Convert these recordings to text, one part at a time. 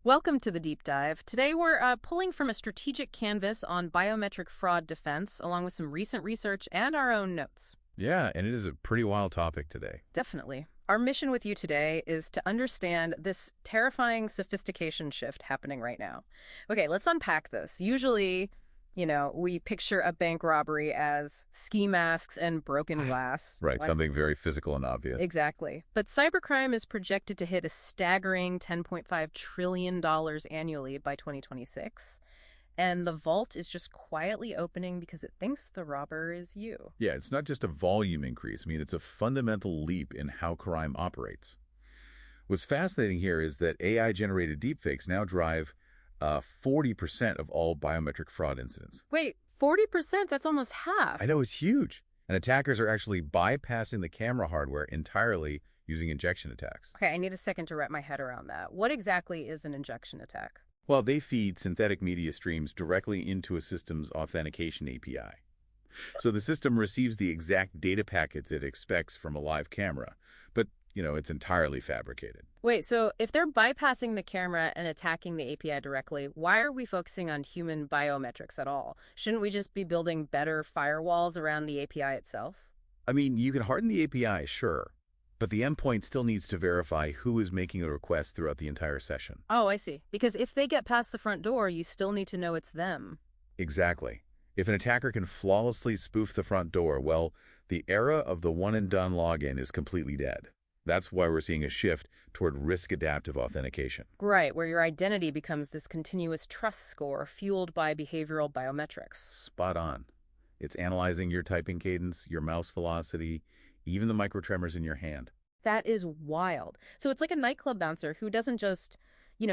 Welcome to the deep dive. Today we're pulling from a strategic canvas on biometric fraud defense, along with some recent research and our own notes. Yeah, and it is a pretty wild topic today. Definitely. Our mission with you today is to understand this terrifying sophistication shift happening right now. Okay, let's unpack this. Usually, we picture a bank robbery as ski masks and broken glass. Right, something very physical and obvious. Exactly. But cybercrime is projected to hit a staggering $10.5 trillion annually by 2026. And the vault is just quietly opening because it thinks the robber is you. Yeah, it's not just a volume increase. I mean, it's a fundamental leap in how crime operates. What's fascinating here is that AI-generated deepfakes now drive 40% of all biometric fraud incidents. Wait, 40%? That's almost half. I know, it's huge. And attackers are actually bypassing the camera hardware entirely using injection attacks. Okay, I need a second to wrap my head around that. What exactly is an injection attack? Well, they feed synthetic media streams directly into a system's Authentication API. So the system receives the exact data packets it expects from a live camera, but, it's entirely fabricated. Wait, so if they're bypassing the camera and attacking the API directly, why are we focusing on human biometrics at all? Shouldn't we just be building better firewalls around the API itself? I mean, you can harden the API, sure, but the endpoint still needs to verify who is making the request throughout the entire session. Oh, I see. Because if they get past the front door, you still need to know it's them. Exactly. If an attacker can flawlessly spoof the front door, well, the era of the one-and-done login is completely dead. That's why we're seeing a shift toward risk-adaptive authentication. Right, where your identity becomes this continuous trust score fueled by behavioral biometrics. Spot on. It's analyzing your typing cadence, your mouse velocity, even the microtremors in your hand. That is wild. So it's like a nightclub bouncer who doesn't just,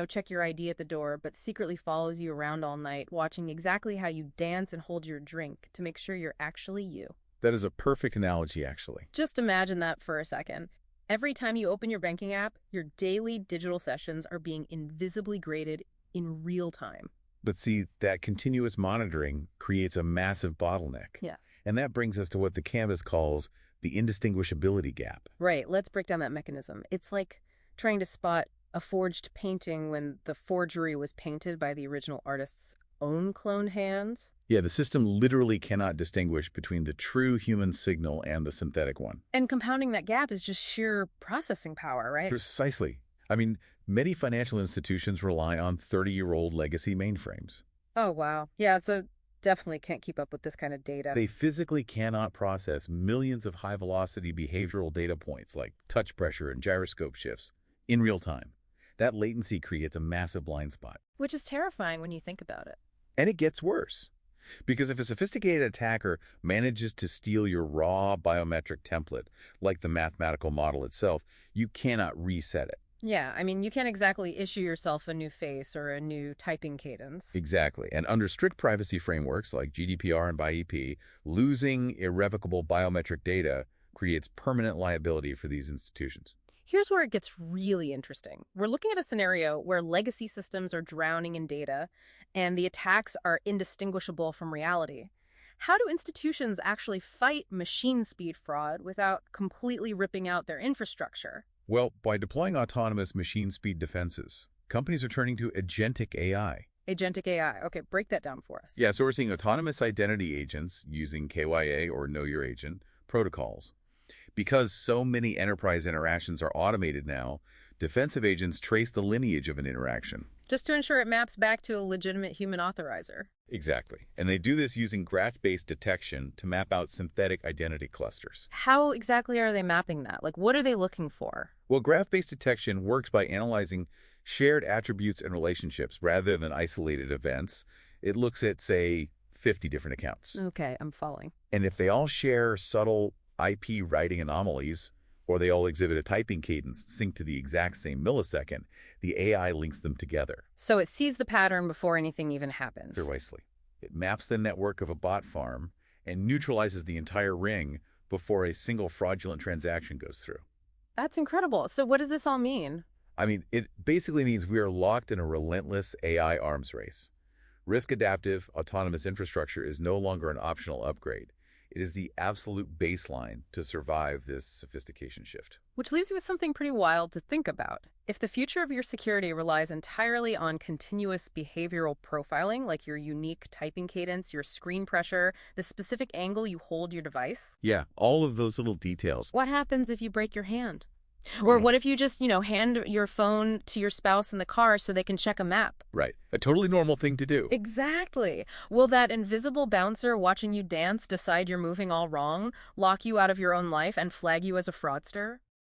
check your ID at the door, but secretly follows you around all night, watching exactly how you dance and hold your drink to make sure you're actually you. That is a perfect analogy, actually. Just imagine that for a second. Every time you open your banking app, your daily digital sessions are being invisibly graded in real time. But see, that continuous monitoring creates a massive bottleneck. Yeah. And that brings us to what the canvas calls the indistinguishability gap. Right. Let's break down that mechanism. It's like trying to spot a forged painting when the forgery was painted by the original artist's own cloned hands. Yeah, the system literally cannot distinguish between the true human signal and the synthetic one. And compounding that gap is just sheer processing power, right? Precisely. I mean, many financial institutions rely on 30-year-old legacy mainframes. Oh, wow. Yeah, so definitely can't keep up with this kind of data. They physically cannot process millions of high-velocity behavioral data points like touch pressure and gyroscope shifts in real time. That latency creates a massive blind spot. Which is terrifying when you think about it. And it gets worse. Because if a sophisticated attacker manages to steal your raw biometric template, like the mathematical model itself, you cannot reset it. Yeah, I mean, you can't exactly issue yourself a new face or a new typing cadence. Exactly. And under strict privacy frameworks like GDPR and BIEP, losing irrevocable biometric data creates permanent liability for these institutions. Here's where it gets really interesting. We're looking at a scenario where legacy systems are drowning in data and the attacks are indistinguishable from reality. How do institutions actually fight machine speed fraud without completely ripping out their infrastructure? Well, by deploying autonomous machine speed defenses, companies are turning to agentic AI. Agentic AI. Okay, break that down for us. Yeah, so we're seeing autonomous identity agents using KYA or Know Your Agent protocols. Because so many enterprise interactions are automated now, defensive agents trace the lineage of an interaction. Just to ensure it maps back to a legitimate human authorizer. Exactly. And they do this using graph-based detection to map out synthetic identity clusters. How exactly are they mapping that? Like, what are they looking for? Well, graph-based detection works by analyzing shared attributes and relationships rather than isolated events. It looks at, say, 50 different accounts. Okay, I'm following. And if they all share subtle IP writing anomalies, or they all exhibit a typing cadence synced to the exact same millisecond, the AI links them together. So it sees the pattern before anything even happens. Precisely. It maps the network of a bot farm and neutralizes the entire ring before a single fraudulent transaction goes through. That's incredible. So what does this all mean? I mean, it basically means we are locked in a relentless AI arms race. Risk-adaptive, autonomous infrastructure is no longer an optional upgrade. It is the absolute baseline to survive this sophistication shift. Which leaves you with something pretty wild to think about. If the future of your security relies entirely on continuous behavioral profiling, like your unique typing cadence, your screen pressure, the specific angle you hold your device, Yeah, all of those little details. what happens if you break your hand? Or what if you just, hand your phone to your spouse in the car so they can check a map? Right. A totally normal thing to do. Exactly. Will that invisible bouncer watching you dance decide you're moving all wrong, lock you out of your own life, and flag you as a fraudster?